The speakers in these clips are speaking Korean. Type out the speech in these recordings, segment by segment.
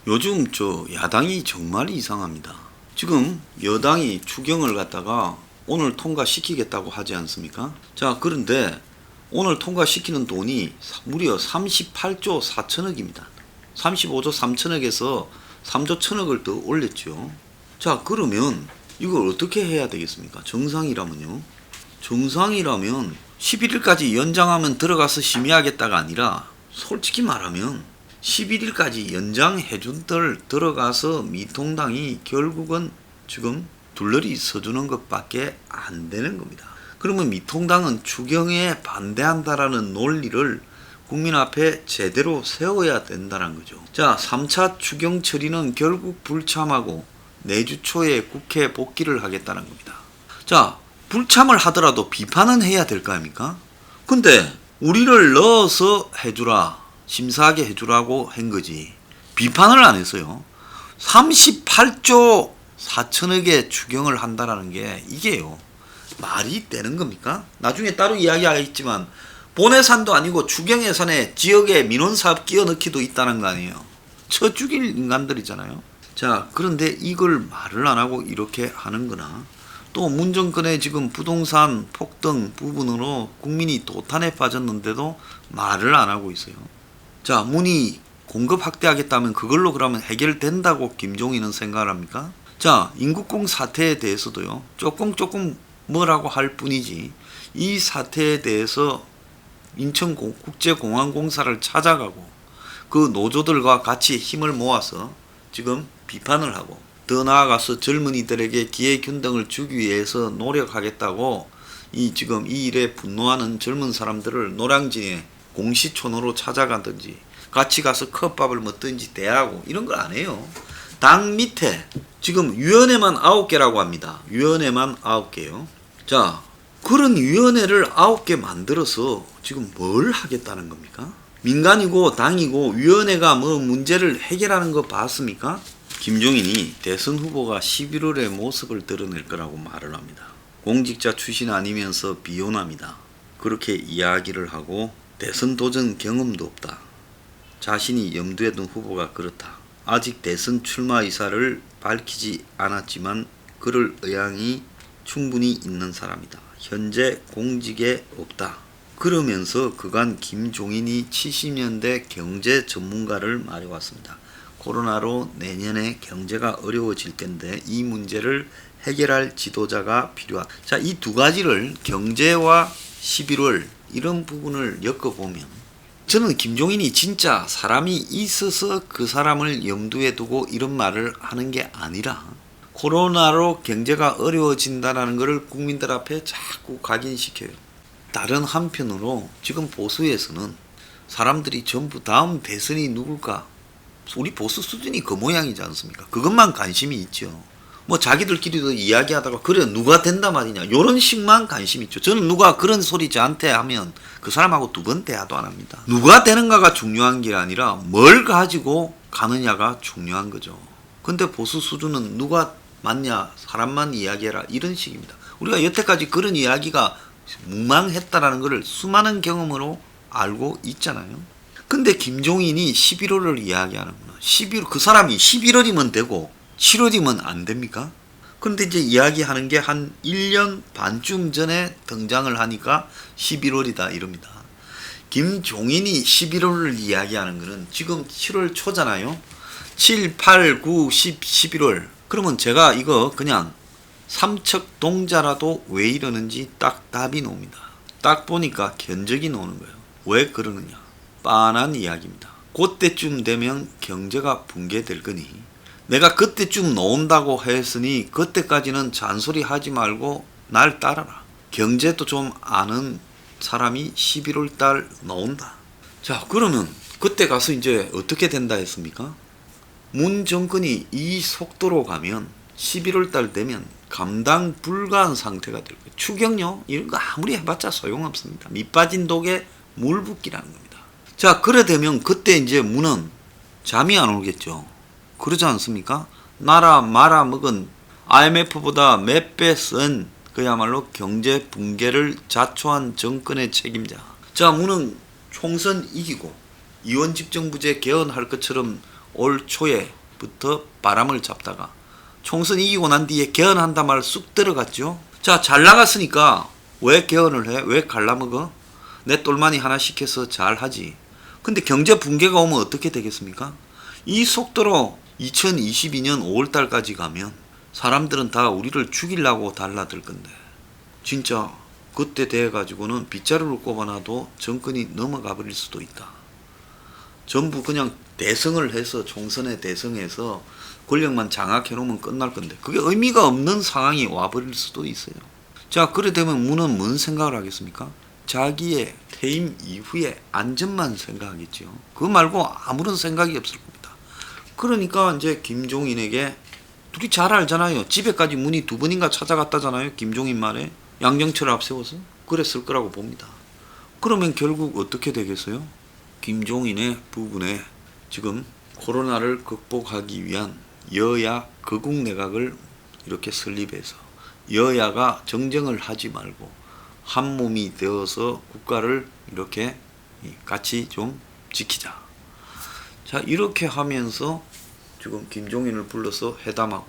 요즘 야당이 정말 이상합니다. 지금 여당이 추경을 갖다가 오늘 통과시키겠다고 하지 않습니까? 자, 그런데 오늘 통과시키는 돈이 무려 38조 4천억입니다. 35조 3천억에서 3조 1천억을 더 올렸죠. 자, 그러면 이걸 어떻게 해야 되겠습니까? 정상이라면요. 정상이라면 11일까지 연장하면 들어가서 심의하겠다가 아니라 솔직히 말하면 11일까지 연장해 준들 들어가서 미통당이 결국은 지금 둘러리 서주는 것밖에 안 되는 겁니다. 그러면 미통당은 추경에 반대한다라는 논리를 국민 앞에 제대로 세워야 된다는 거죠. 자, 3차 추경 처리는 결국 불참하고 내주 초에 국회 복귀를 하겠다는 겁니다. 자, 불참을 하더라도 비판은 해야 될 거 아닙니까? 근데 우리를 넣어서 해주라, 심사하게 해주라고 한 거지 비판을 안 했어요. 38조 4천억의 추경을 한다라는 게 이게요 말이 되는 겁니까? 나중에 따로 이야기하겠지만 본 예산도 아니고 추경 예산에 지역에 민원사업 끼워 넣기도 있다는 거 아니에요. 쳐 죽일 인간들이잖아요. 자, 그런데 이걸 말을 안 하고 이렇게 하는 거나 또 문정권의 지금 부동산 폭등 부분으로 국민이 도탄에 빠졌는데도 말을 안 하고 있어요. 자, 문이 공급 확대하겠다면 그걸로 그러면 해결된다고 김종인은 생각을 합니까? 자, 인국공 사태에 대해서도요. 조금 뭐라고 할 뿐이지 이 사태에 대해서 인천국제공항공사를 찾아가고 그 노조들과 같이 힘을 모아서 지금 비판을 하고 더 나아가서 젊은이들에게 기회균등을 주기 위해서 노력하겠다고 지금 이 일에 분노하는 젊은 사람들을 노량진에 공시촌으로 찾아가든지 같이 가서 컵밥을 먹든지 대하고 이런 걸 안 해요. 당 밑에 지금 위원회만 9개라고 합니다. 위원회만 9개요. 자, 그런 위원회를 9개 만들어서 지금 뭘 하겠다는 겁니까? 민간이고 당이고 위원회가 뭐 문제를 해결하는 거 봤습니까? 김종인이 대선 후보가 11월에 모습을 드러낼 거라고 말을 합니다. 공직자 출신 아니면서 비혼합니다. 그렇게 이야기를 하고 대선 도전 경험도 없다. 자신이 염두에 둔 후보가 그렇다. 아직 대선 출마 의사를 밝히지 않았지만 그럴 의향이 충분히 있는 사람이다. 현재 공직에 없다. 그러면서 그간 김종인이 70년대 경제 전문가를 말해왔습니다. 코로나로 내년에 경제가 어려워질 텐데 이 문제를 해결할 지도자가 필요하다. 자, 이 두 가지를 경제와 11월 이런 부분을 엮어보면 저는 김종인이 진짜 사람이 있어서 그 사람을 염두에 두고 이런 말을 하는 게 아니라 코로나로 경제가 어려워진다는 것을 국민들 앞에 자꾸 각인시켜요. 다른 한편으로 지금 보수에서는 사람들이 전부 다음 대선이 누굴까? 우리 보수 수준이 그 모양이지 않습니까? 그것만 관심이 있죠. 뭐 자기들끼리도 이야기하다가 그래 누가 된다 말이냐 요런 식만 관심 있죠. 저는 누가 그런 소리 저한테 하면 그 사람하고 두 번 대화도 안 합니다. 누가 되는가가 중요한 게 아니라 뭘 가지고 가느냐가 중요한 거죠. 근데 보수 수준은 누가 맞냐 사람만 이야기해라 이런 식입니다. 우리가 여태까지 그런 이야기가 무망했다라는 것을 수많은 경험으로 알고 있잖아요. 근데 김종인이 11월을 이야기하는구나. 11월 그 사람이 11월이면 되고 7월이면 안 됩니까? 그런데 이제 이야기하는 게 한 1년 반쯤 전에 등장을 하니까 11월이다 이럽니다. 김종인이 11월을 이야기하는 거는 지금 7월 초잖아요. 7, 8, 9, 10, 11월. 그러면 제가 이거 그냥 삼척 동자라도 왜 이러는지 딱 답이 나옵니다. 딱 보니까 견적이 나오는 거예요. 왜 그러느냐. 빤한 이야기입니다. 그때쯤 되면 경제가 붕괴될 거니 내가 그때쯤 나온다고 했으니 그때까지는 잔소리 하지 말고 날 따라라. 경제도 좀 아는 사람이 11월 달 나온다. 자, 그러면 그때 가서 이제 어떻게 된다 했습니까? 문 정권이 이 속도로 가면 11월 달 되면 감당 불가한 상태가 될 거예요. 추경요? 이런 거 아무리 해봤자 소용없습니다. 밑 빠진 독에 물 붓기라는 겁니다. 자, 그래 되면 그때 이제 문은 잠이 안 오겠죠. 그러지 않습니까? 나라 말아먹은 IMF보다 몇 배 쓴 그야말로 경제 붕괴를 자초한 정권의 책임자. 자, 문은 총선 이기고 이원집정부제 개헌할 것처럼 올 초에부터 바람을 잡다가 총선 이기고 난 뒤에 개헌한다 말 쑥 들어갔죠. 자, 잘 나갔으니까 왜 개헌을 해? 왜 갈라먹어? 내 똘마니 하나 시켜서 잘 하지. 근데 경제 붕괴가 오면 어떻게 되겠습니까? 이 속도로 2022년 5월달까지 가면 사람들은 다 우리를 죽이려고 달라들 건데, 진짜 그때 돼 가지고는 빗자루를 꼽아놔도 정권이 넘어가 버릴 수도 있다. 전부 그냥 대성을 해서, 총선에 대성해서 권력만 장악해 놓으면 끝날 건데, 그게 의미가 없는 상황이 와버릴 수도 있어요. 자, 그래 되면 문은 뭔 생각을 하겠습니까? 자기의 퇴임 이후의 안전만 생각하겠죠. 그거 말고 아무런 생각이 없을 겁니다. 그러니까 이제 김종인에게, 둘이 잘 알잖아요. 집에까지 문이 2번인가 찾아갔다잖아요. 김종인 말에 양정철을 앞세워서 그랬을 거라고 봅니다. 그러면 결국 어떻게 되겠어요? 김종인의 부분에 지금 코로나를 극복하기 위한 여야 거국내각을 이렇게 설립해서 여야가 정쟁을 하지 말고 한 몸이 되어서 국가를 이렇게 같이 좀 지키자. 자, 이렇게 하면서 지금 김종인을 불러서 회담하고,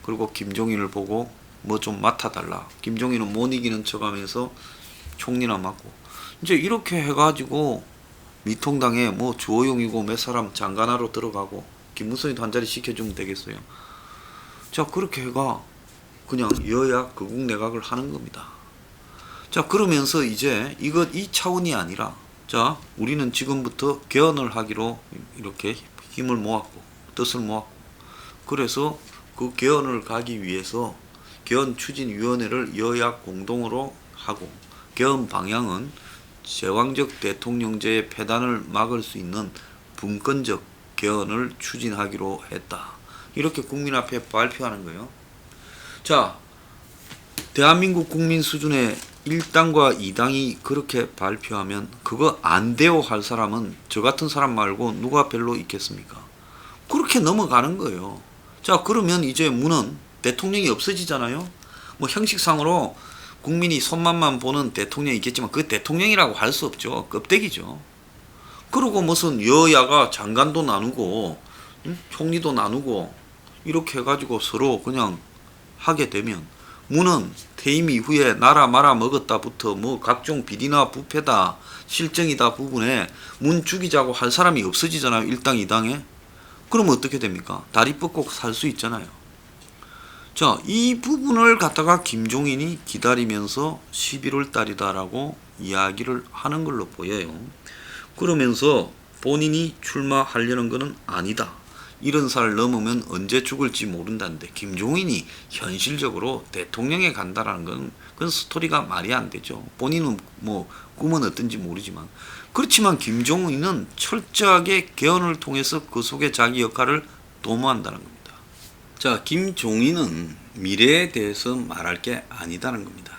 그리고 김종인을 보고 뭐 좀 맡아달라. 김종인은 못 이기는 척하면서 총리나 맡고, 이제 이렇게 해가지고 미통당에 뭐 주호영이고 몇 사람 장관하러 들어가고 김무성이도 한 자리 시켜주면 되겠어요. 자, 그렇게 해가 그냥 여야 거국내각을 하는 겁니다. 자, 그러면서 이제 이 차원이 아니라, 자, 우리는 지금부터 개헌을 하기로 이렇게 힘을 모았고 뜻을 모았고, 그래서 그 개헌을 가기 위해서 개헌 추진위원회를 여야 공동으로 하고, 개헌 방향은 제왕적 대통령제의 폐단을 막을 수 있는 분권적 개헌을 추진하기로 했다. 이렇게 국민 앞에 발표하는 거예요. 자, 대한민국 국민 수준의 1당과 2당이 그렇게 발표하면 그거 안 돼요 할 사람은 저 같은 사람 말고 누가 별로 있겠습니까? 그렇게 넘어가는 거예요. 자, 그러면 이제 문은 대통령이 없어지잖아요. 뭐 형식상으로 국민이 손맛만 보는 대통령이 있겠지만 그 대통령이라고 할 수 없죠. 껍데기죠. 그리고 무슨 여야가 장관도 나누고 총리도 나누고 이렇게 해가지고 서로 그냥 하게 되면, 문은 퇴임 이후에 나라 말아 먹었다부터 뭐 각종 비리나 부패다 실정이다 부분에 문 죽이자고 할 사람이 없어지잖아요. 1당 2당에. 그러면 어떻게 됩니까? 다리 뻗고 살 수 있잖아요. 자, 이 부분을 갖다가 김종인이 기다리면서 11월 달이다라고 이야기를 하는 걸로 보여요. 그러면서 본인이 출마하려는 것은 아니다. 70살 넘으면 언제 죽을지 모른다는데 김종인이 현실적으로 대통령에 간다라는 건 그건 스토리가 말이 안 되죠. 본인은 뭐 꿈은 어떤지 모르지만, 그렇지만 김종인은 철저하게 개헌을 통해서 그 속에 자기 역할을 도모한다는 겁니다. 자, 김종인은 미래에 대해서 말할 게 아니다는 겁니다.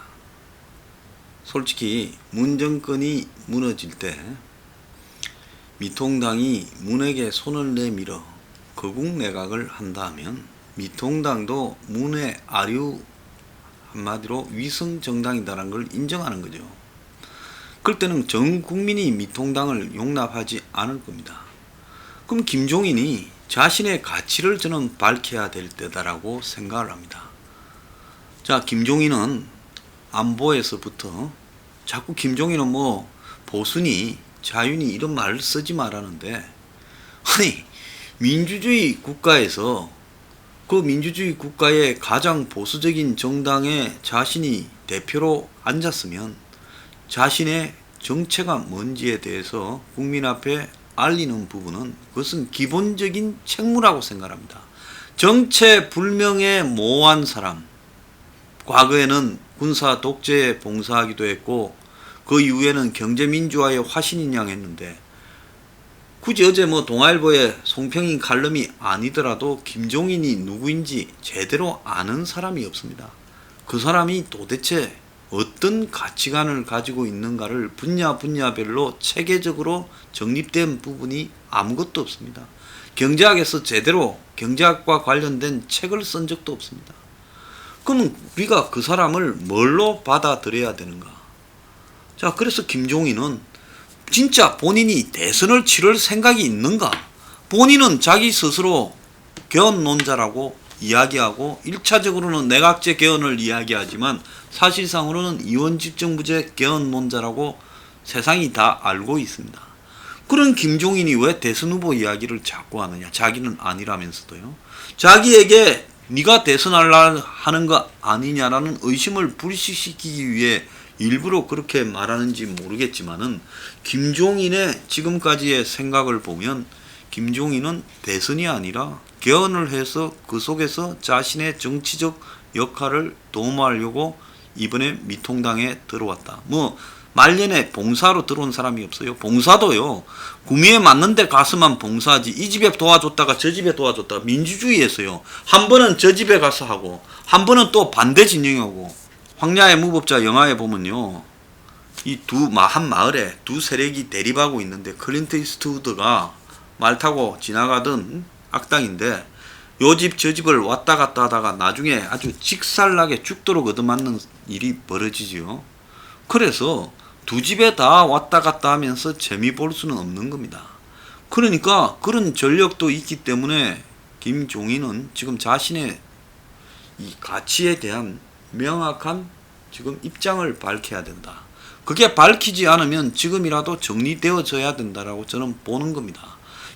솔직히 문 정권이 무너질 때 미통당이 문에게 손을 내밀어 거국내각을 한다면 미통당도 문의 아류, 한마디로 위성정당이다라는 걸 인정하는 거죠. 그럴 때는 전 국민이 미통당을 용납하지 않을 겁니다. 그럼 김종인이 자신의 가치를 저는 밝혀야 될 때다라고 생각을 합니다. 자, 김종인은 안보에서부터 자꾸 김종인은 뭐 보수니 자유니 이런 말을 쓰지 말라는데, 아니 민주주의 국가에서 그 민주주의 국가의 가장 보수적인 정당에 자신이 대표로 앉았으면 자신의 정체가 뭔지에 대해서 국민 앞에 알리는 부분은 그것은 기본적인 책무라고 생각합니다. 정체 불명의 모호한 사람, 과거에는 군사 독재에 봉사하기도 했고 그 이후에는 경제민주화의 화신인 양 했는데, 굳이 어제 뭐 동아일보의 송평인 칼럼이 아니더라도 김종인이 누구인지 제대로 아는 사람이 없습니다. 그 사람이 도대체 어떤 가치관을 가지고 있는가를 분야별로 체계적으로 정립된 부분이 아무것도 없습니다. 경제학에서 제대로 경제학과 관련된 책을 쓴 적도 없습니다. 그러면 우리가 그 사람을 뭘로 받아들여야 되는가? 자, 그래서 김종인은 진짜 본인이 대선을 치를 생각이 있는가? 본인은 자기 스스로 개헌론자라고 이야기하고 1차적으로는 내각제 개헌을 이야기하지만 사실상으로는 이원집정부제 개헌론자라고 세상이 다 알고 있습니다. 그런 김종인이 왜 대선 후보 이야기를 자꾸 하느냐. 자기는 아니라면서도요. 자기에게 네가 대선하려 하는 거 아니냐라는 의심을 불식시키기 위해 일부러 그렇게 말하는지 모르겠지만은 김종인의 지금까지의 생각을 보면 김종인은 대선이 아니라 개헌을 해서 그 속에서 자신의 정치적 역할을 도모하려고 이번에 미통당에 들어왔다. 뭐 말년에 봉사로 들어온 사람이 없어요. 봉사도요. 구미에 맞는데 가서만 봉사하지. 이 집에 도와줬다가 저 집에 도와줬다가 민주주의에서요. 한 번은 저 집에 가서 하고 한 번은 또 반대 진영하고. 황야의 무법자 영화에 보면요. 이 한 마을에 두 세력이 대립하고 있는데 클린트 이스트우드가 말 타고 지나가던 악당인데 요 집 저 집을 왔다 갔다 하다가 나중에 아주 직살나게 죽도록 얻어맞는 일이 벌어지지요. 그래서 두 집에 다 왔다 갔다 하면서 재미 볼 수는 없는 겁니다. 그러니까 그런 전력도 있기 때문에 김종인은 지금 자신의 이 가치에 대한 명확한 지금 입장을 밝혀야 된다. 그게 밝히지 않으면 지금이라도 정리되어져야 된다라고 저는 보는 겁니다.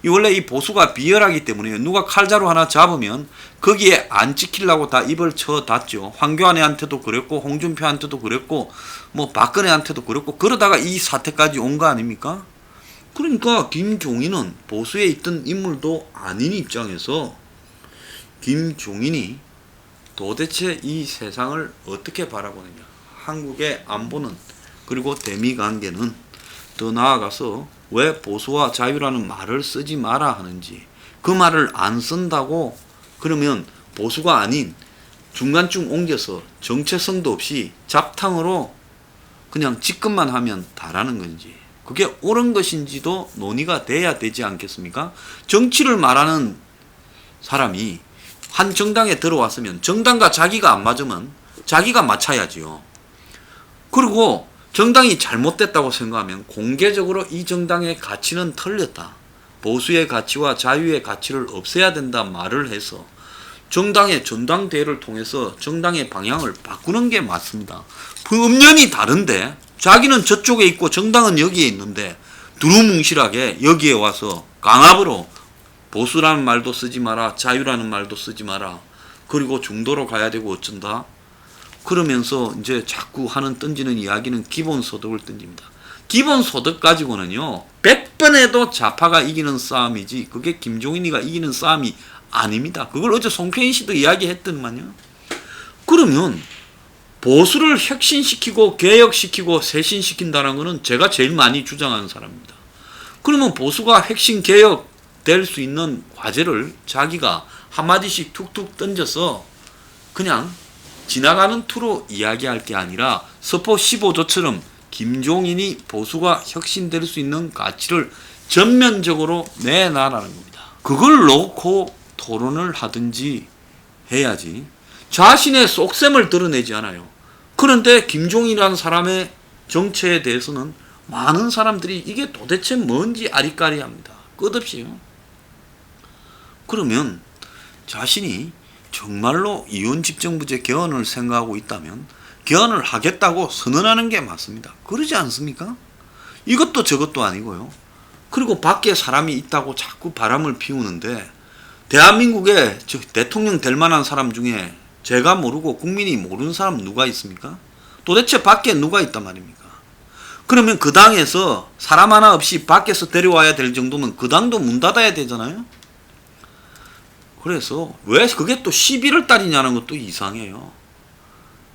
원래 이 보수가 비열하기 때문에 누가 칼자루 하나 잡으면 거기에 안 찍히려고 다 입을 쳐닫죠. 황교안한테도 그랬고 홍준표한테도 그랬고 뭐 박근혜한테도 그랬고 그러다가 이 사태까지 온 거 아닙니까? 그러니까 김종인은 보수에 있던 인물도 아닌 입장에서 김종인이 도대체 이 세상을 어떻게 바라보느냐. 한국의 안보는 그리고 대미 관계는 더 나아가서 왜 보수와 자유라는 말을 쓰지 마라 하는지 그 말을 안 쓴다고 그러면 보수가 아닌 중간쯤 옮겨서 정체성도 없이 잡탕으로 그냥 집권만 하면 다라는 건지 그게 옳은 것인지도 논의가 돼야 되지 않겠습니까? 정치를 말하는 사람이 한 정당에 들어왔으면 정당과 자기가 안 맞으면 자기가 맞춰야지요. 그리고 정당이 잘못됐다고 생각하면 공개적으로 이 정당의 가치는 틀렸다. 보수의 가치와 자유의 가치를 없애야 된다 말을 해서 정당의 전당대회를 통해서 정당의 방향을 바꾸는 게 맞습니다. 그 음연이 다른데 자기는 저쪽에 있고 정당은 여기에 있는데 두루뭉실하게 여기에 와서 강압으로 보수라는 말도 쓰지 마라. 자유라는 말도 쓰지 마라. 그리고 중도로 가야 되고 어쩐다. 그러면서 이제 자꾸 던지는 이야기는 기본소득을 던집니다. 기본소득 가지고는요. 100번 해도 좌파가 이기는 싸움이지 그게 김종인이가 이기는 싸움이 아닙니다. 그걸 어제 송편희 씨도 이야기했더만요. 그러면 보수를 혁신시키고 개혁시키고 쇄신시킨다는 것은 제가 제일 많이 주장하는 사람입니다. 그러면 보수가 혁신 개혁 될 수 있는 과제를 자기가 한마디씩 툭툭 던져서 그냥 지나가는 투로 이야기할 게 아니라 서포 15조처럼 김종인이 보수가 혁신될 수 있는 가치를 전면적으로 내놔라는 겁니다. 그걸 놓고 토론을 하든지 해야지 자신의 속셈을 드러내지 않아요. 그런데 김종인이라는 사람의 정체에 대해서는 많은 사람들이 이게 도대체 뭔지 아리까리합니다. 끝없이요. 그러면 자신이 정말로 이원집정부제 개헌을 생각하고 있다면 개헌을 하겠다고 선언하는 게 맞습니다. 그러지 않습니까? 이것도 저것도 아니고요. 그리고 밖에 사람이 있다고 자꾸 바람을 피우는데 대한민국에 대통령 될 만한 사람 중에 제가 모르고 국민이 모르는 사람 누가 있습니까? 도대체 밖에 누가 있단 말입니까? 그러면 그 당에서 사람 하나 없이 밖에서 데려와야 될 정도면 그 당도 문 닫아야 되잖아요. 그래서 왜 그게 또 11월 달이냐는 것도 이상해요.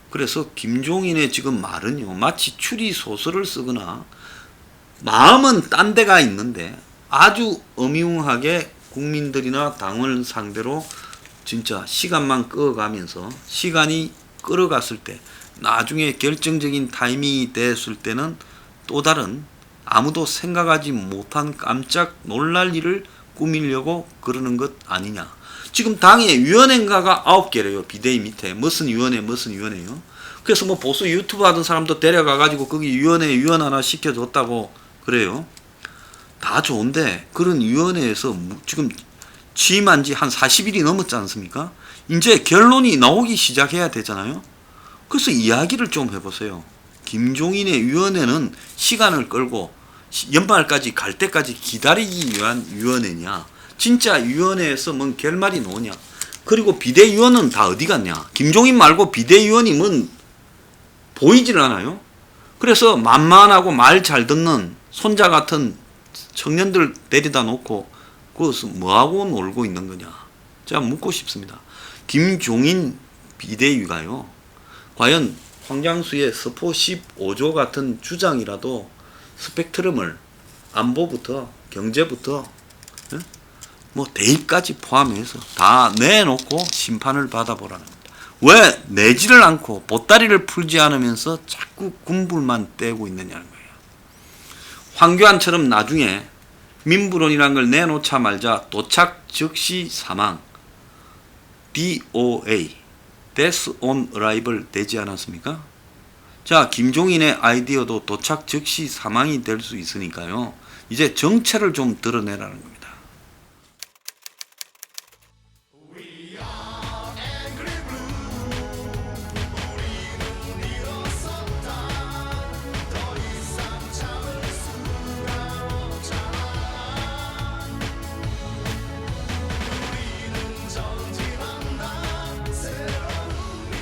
그래서 김종인의 지금 말은요. 마치 추리 소설을 쓰거나 마음은 딴 데가 있는데 아주 어미웅하게 국민들이나 당을 상대로 진짜 시간만 끌어가면서 시간이 끌어갔을 때 나중에 결정적인 타이밍이 됐을 때는 또 다른 아무도 생각하지 못한 깜짝 놀랄 일을 꾸미려고 그러는 것 아니냐. 지금 당에 위원회인가가 9개래요. 비대위 밑에. 무슨 위원회요. 그래서 뭐 보수 유튜브 하던 사람도 데려가가지고 거기 위원회 위원 하나 시켜줬다고 그래요. 다 좋은데 그런 위원회에서 지금 취임한 지 한 40일이 넘었지 않습니까? 이제 결론이 나오기 시작해야 되잖아요. 그래서 이야기를 좀 해보세요. 김종인의 위원회는 시간을 끌고 연말까지 갈 때까지 기다리기 위한 위원회냐, 진짜 위원회에서 뭔 결말이 나오냐, 그리고 비대위원은 다 어디 갔냐. 김종인 말고 비대위원이 뭔 보이질 않아요. 그래서 만만하고 말 잘 듣는 손자 같은 청년들 데려다 놓고 그것을 뭐하고 놀고 있는 거냐. 제가 묻고 싶습니다. 김종인 비대위가요, 과연 황장수의 스포 15조 같은 주장이라도 스펙트럼을 안보부터 경제부터 뭐 대입까지 포함해서 다 내놓고 심판을 받아보라는 겁니다. 왜 내지를 않고 보따리를 풀지 않으면서 자꾸 군불만 떼고 있느냐는 거예요. 황교안처럼 나중에 민부론이라는 걸 내놓자 말자 도착 즉시 사망 DOA Death on Arrival 되지 않았습니까? 자, 김종인의 아이디어도 도착 즉시 사망이 될 수 있으니까요. 이제 정체를 좀 드러내라는 겁니다.